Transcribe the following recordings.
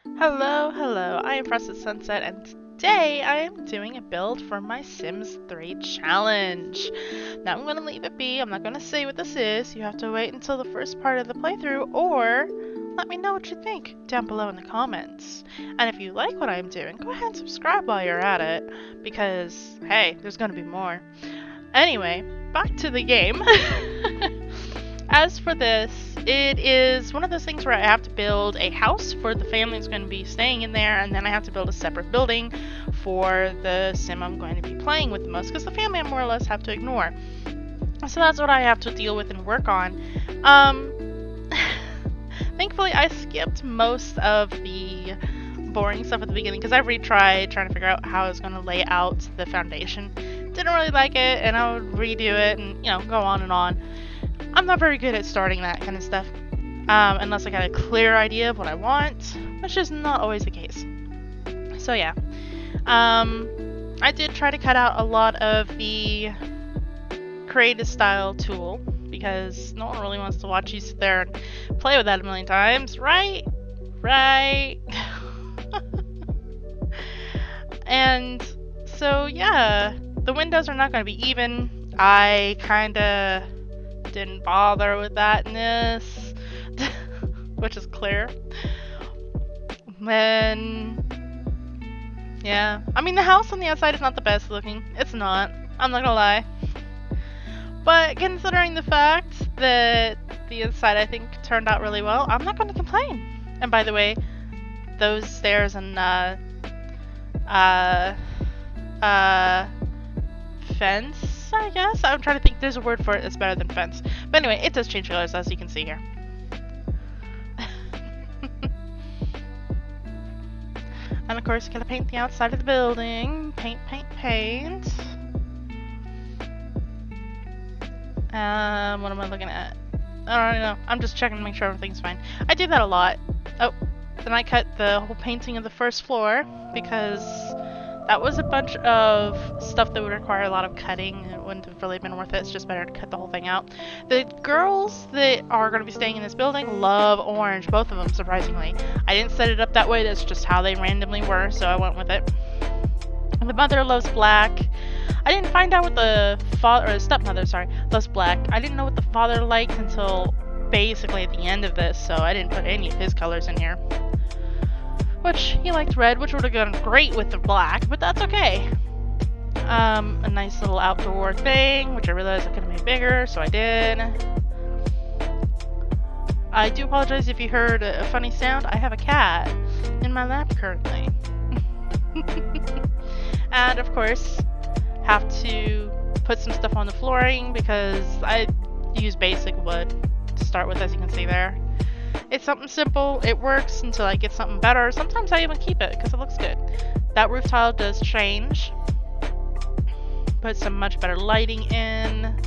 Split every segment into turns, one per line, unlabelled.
Hello, hello, I am FrostedSunset and today I am doing a build for my Sims 3 challenge. Now I'm going to leave it be, I'm not going to say what this is, you have to wait until the first part of the playthrough or let me know what you think down below in the comments. And if you like what I'm doing, go ahead and subscribe while you're at it because, hey, there's going to be more. Anyway, back to the game. As for this, it is one of those things where I have to build a house for the family that's going to be staying in there, and then I have to build a separate building for the sim I'm going to be playing with the most, because the family I more or less have to ignore. So that's what I have to deal with and work on. Thankfully, I skipped most of the boring stuff at the beginning, because I retried trying to figure out how I was going to lay out the foundation. Didn't really like it, and I would redo it, and, you know, go on and on. I'm not very good at starting that kind of stuff, unless I got a clear idea of what I want, which is not always the case. So yeah, I did try to cut out a lot of the creative style tool, because no one really wants to watch you sit there and play with that a million times, right? Right. And so yeah, the windows are not going to be even. I kinda didn't bother with that in this, which is clear. Then, yeah. I mean, the house on the outside is not the best looking. It's not. I'm not gonna lie. But considering the fact that the inside, I think, turned out really well, I'm not gonna complain. And by the way, those stairs and, fence, I guess? I'm trying to think, there's a word for it that's better than fence. But anyway, it does change colors, as you can see here. And of course, gotta paint the outside of the building. Paint, paint, paint. What am I looking at? I don't know. I'm just checking to make sure everything's fine. I do that a lot. Oh, then I cut the whole painting of the first floor because that was a bunch of stuff that would require a lot of cutting. It wouldn't have really been worth it. It's just better to cut the whole thing out. The girls that are going to be staying in this building love orange, both of them, surprisingly. I didn't set it up that way. That's just how they randomly were, so I went with it. And the mother loves black. I didn't find out what the father, or the stepmother, sorry, loves black. I didn't know what the father liked until basically at the end of this, so I didn't put any of his colors in here. Which, he liked red, which would have gone great with the black, but that's okay. A nice little outdoor thing, which I realized I could have made bigger, so I did. I do apologize if you heard a funny sound. I have a cat in my lap currently. And of course, have to put some stuff on the flooring because I use basic wood to start with, as you can see there. It's something simple, it works until I get something better. Sometimes I even keep it because it looks good. That roof tile does change. Put some much better lighting in.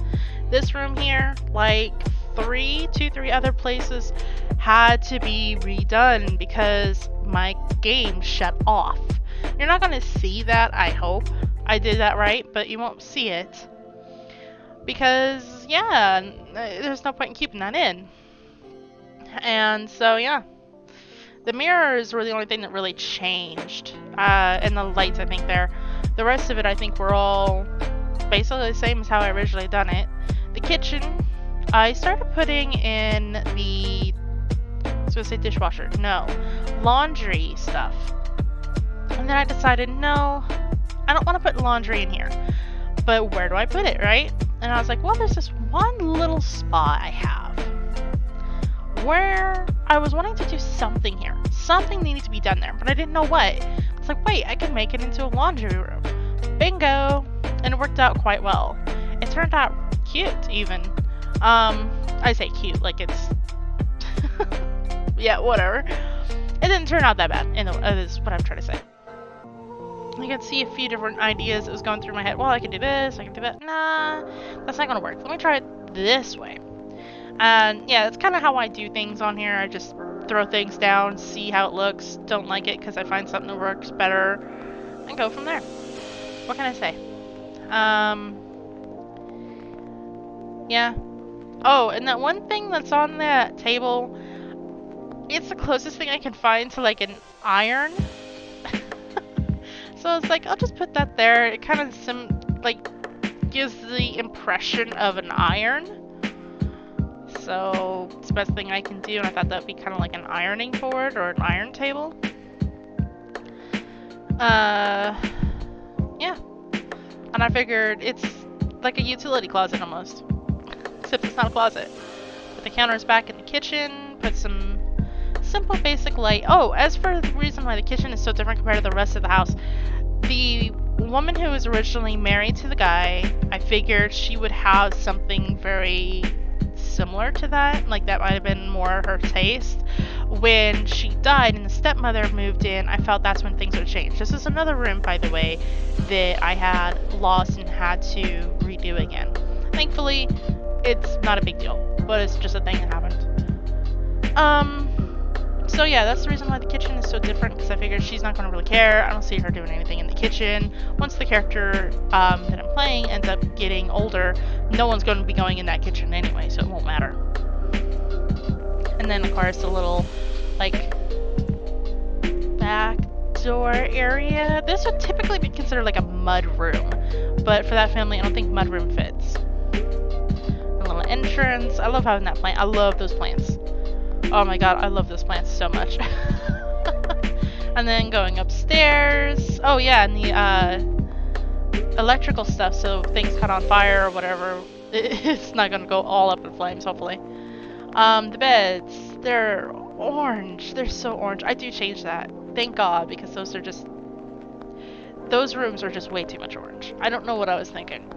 This room here, like three other places, had to be redone because my game shut off. You're not going to see that, I hope. I did that right, but you won't see it. Because, yeah, there's no point in keeping that in. And so, yeah. The mirrors were the only thing that really changed. And the lights, I think, there. The rest of it, I think, were all basically the same as how I originally done it. The kitchen, I started putting in the, I was going to say dishwasher. No. Laundry stuff. And then I decided, no, I don't want to put laundry in here. But where do I put it, right? And I was like, well, there's this one little spot I have where I was wanting to do something here. Something needed to be done there, but I didn't know what. It's like, wait, I can make it into a laundry room. Bingo! And it worked out quite well. It turned out cute, even. I say cute, like it's... yeah, whatever. It didn't turn out that bad, is what I'm trying to say. I could see a few different ideas that was going through my head. Well, I can do this, I can do that. Nah, that's not gonna work. Let me try it this way. And yeah, that's kind of how I do things on here. I just throw things down, see how it looks, don't like it because I find something that works better, and go from there. What can I say? Yeah. Oh, and that one thing that's on that table, it's the closest thing I can find to like an iron. So it's like, I'll just put that there. It kind of like gives the impression of an iron. So it's the best thing I can do, and I thought that would be kind of like an ironing board or an iron table. Yeah. And I figured it's like a utility closet almost. Except it's not a closet. Put the counters back in the kitchen, put some simple basic light. Oh, as for the reason why the kitchen is so different compared to the rest of the house, the woman who was originally married to the guy, I figured she would have something very similar to that, like that might have been more her taste. When she died and the stepmother moved in, I felt that's when things would change. This is another room, by the way, that I had lost and had to redo again. Thankfully, it's not a big deal, but it's just a thing that happened. So yeah, that's the reason why the kitchen is so different, because I figured she's not going to really care. I don't see her doing anything in the kitchen. Once the character that I'm playing ends up getting older, no one's going to be going in that kitchen anyway, so it won't matter. And then of course the little, like, back door area. This would typically be considered like a mud room, but for that family, I don't think mud room fits. A little entrance. I love having that plant. I love those plants. Oh my god, I love those plants so much. And then going upstairs. Oh yeah, and the electrical stuff, so things caught on fire or whatever, it's not gonna go all up in flames, hopefully. The beds, they're orange. They're so orange. I do change that. Thank God, because those rooms are just way too much orange. I don't know what I was thinking.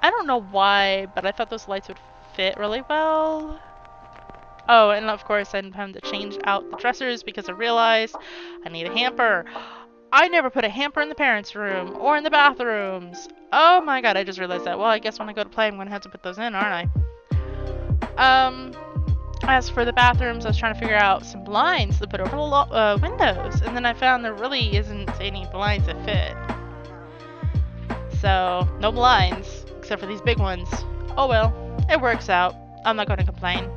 I don't know why, but I thought those lights would fit really well. Oh, and of course I'm having to change out the dressers because I realized I need a hamper. I never put a hamper in the parents' room or in the bathrooms. Oh my god, I just realized that. Well, I guess when I go to play, I'm gonna have to put those in, aren't I? As for the bathrooms, I was trying to figure out some blinds to put over the windows, and then I found there really isn't any blinds that fit. So, no blinds, except for these big ones. Oh well, it works out. I'm not going to complain.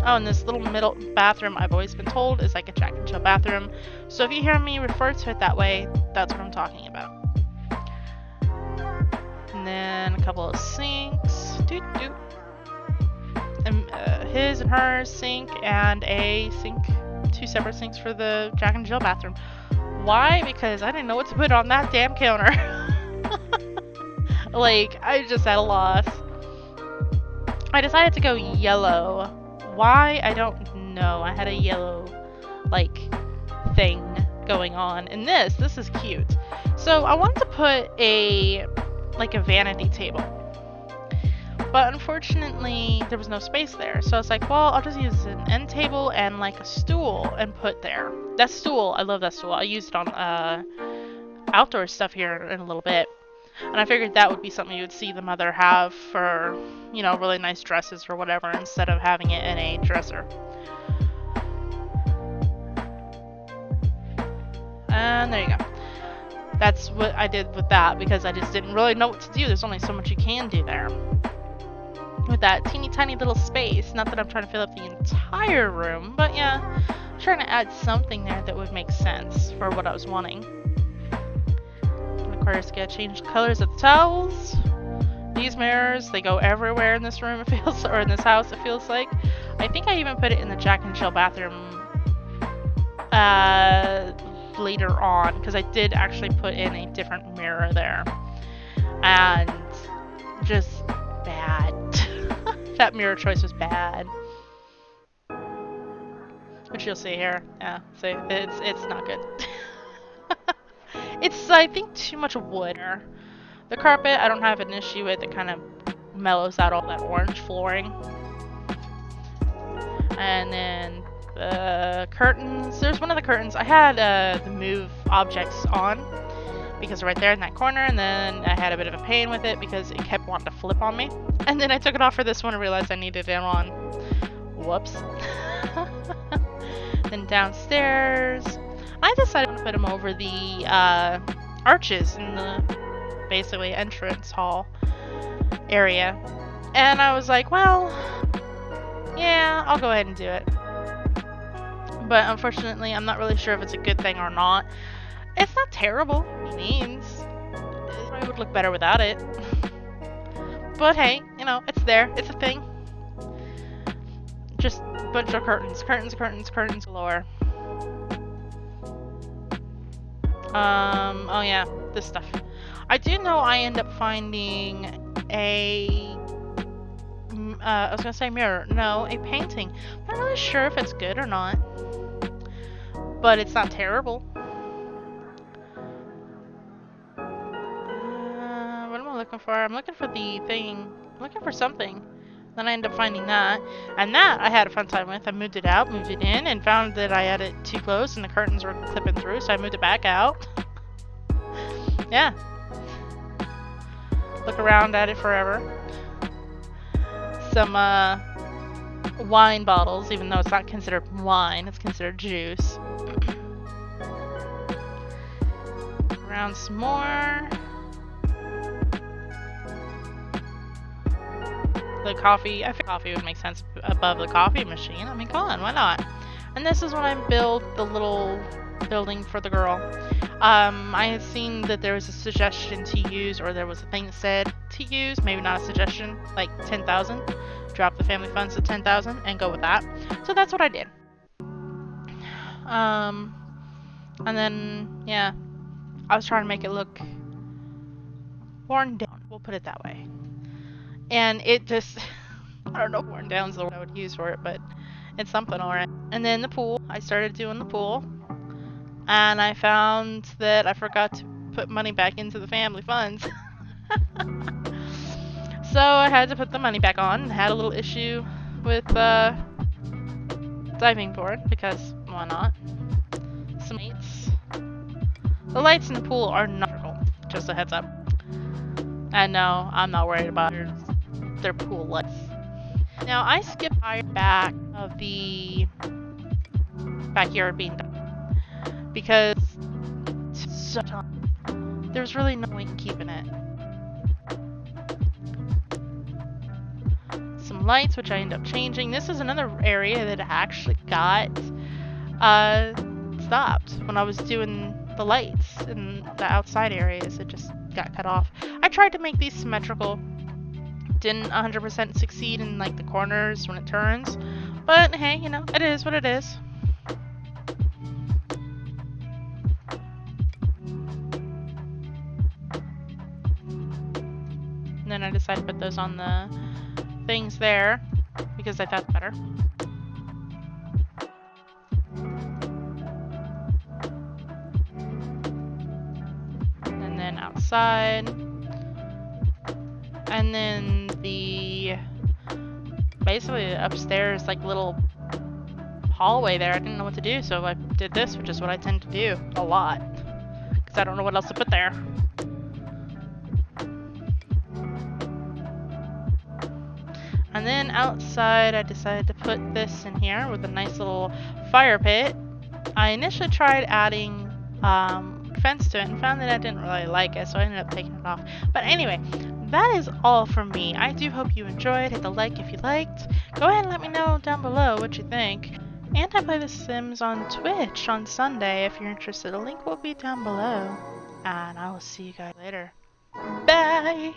Oh, and this little middle bathroom, I've always been told, is like a Jack and Jill bathroom. So if you hear me refer to it that way, that's what I'm talking about. And then a couple of sinks. And his and hers sink, and a sink. 2 separate sinks for the Jack and Jill bathroom. Why? Because I didn't know what to put on that damn counter. Like, I just had a loss. I decided to go yellow. Why? I don't know. I had a yellow, like, thing going on. And this is cute. So I wanted to put a vanity table. But unfortunately, there was no space there. So I was like, well, I'll just use an end table and like a stool and put there. That stool, I love that stool. I used it on outdoor stuff here in a little bit. And I figured that would be something you would see the mother have for, you know, really nice dresses or whatever, instead of having it in a dresser. And there you go. That's what I did with that, because I just didn't really know what to do. There's only so much you can do there with that teeny tiny little space. Not that I'm trying to fill up the entire room, but yeah, I'm trying to add something there that would make sense for what I was wanting. And of course, gotta change the colors of the towels. These mirrors, they go everywhere in this room, it feels, or in this house, it feels like. I think I even put it in the Jack and Jill bathroom later on, because I did actually put in a different mirror there. And just bad. That mirror choice was bad. Which you'll see here. Yeah, see, it's not good. It's, I think, too much wood. The carpet, I don't have an issue with. It kind of mellows out all that orange flooring. And then the curtains. There's one of the curtains. I had the move objects on, because right there in that corner, and then I had a bit of a pain with it because it kept wanting to flip on me. And then I took it off for this one and realized I needed it on. Whoops. Then downstairs, I decided to put them over the arches in the basically entrance hall. area. And I was like, well, yeah, I'll go ahead and do it. But unfortunately, I'm not really sure if it's a good thing or not. It's not terrible, it means. It probably would look better without it. But hey, you know, it's there. It's a thing. Just a bunch of curtains. Curtains, curtains, curtains galore. Oh yeah, this stuff. I do know I end up finding a... I was gonna say mirror. No, a painting. I'm not really sure if it's good or not. But it's not terrible. What am I looking for? I'm looking for the thing. I'm looking for something. Then I ended up finding that. And that I had a fun time with. I moved it out, moved it in, and found that I had it too close and the curtains were clipping through, so I moved it back out. Yeah. Look around at it forever. Some wine bottles, even though it's not considered wine, it's considered juice. Around some more. The coffee, I think coffee would make sense above the coffee machine. I mean, come on, why not? And this is when I built the little building for the girl. I had seen that there was a suggestion to use, or there was a thing that said to use, maybe not a suggestion, like 10,000. Drop the family funds to 10,000 and go with that. So that's what I did. And then, yeah, I was trying to make it look worn down. We'll put it that way. And it just, I don't know, worn down is the word I would use for it, but it's something alright. And then the pool, I started doing the pool. And I found that I forgot to put money back into the family funds. So I had to put the money back on and had a little issue with diving board, because why not? Some lights. The lights in the pool are not vertical, just a heads up. And no, I'm not worried about their pool lights. Now I skipped back of the backyard being done because there's really no point in keeping it. Some lights, which I ended up changing. This is another area that actually got stopped when I was doing the lights in the outside areas. It just got cut off. I tried to make these symmetrical. Didn't 100% succeed in like the corners when it turns, but hey, you know, it is what it is. And then I decided to put those on the things there because I thought better. And then outside. And then the basically upstairs like little hallway there, I didn't know what to do, so I did this, which is what I tend to do a lot because I don't know what else to put there. And then outside I decided to put this in here with a nice little fire pit. I initially tried adding fence to it and found that I didn't really like it, so I ended up taking it off. But anyway, that is all from me. I do hope you enjoyed. Hit the like if you liked. Go ahead and let me know down below what you think. And I play The Sims on Twitch on Sunday if you're interested. A link will be down below. And I will see you guys later. Bye!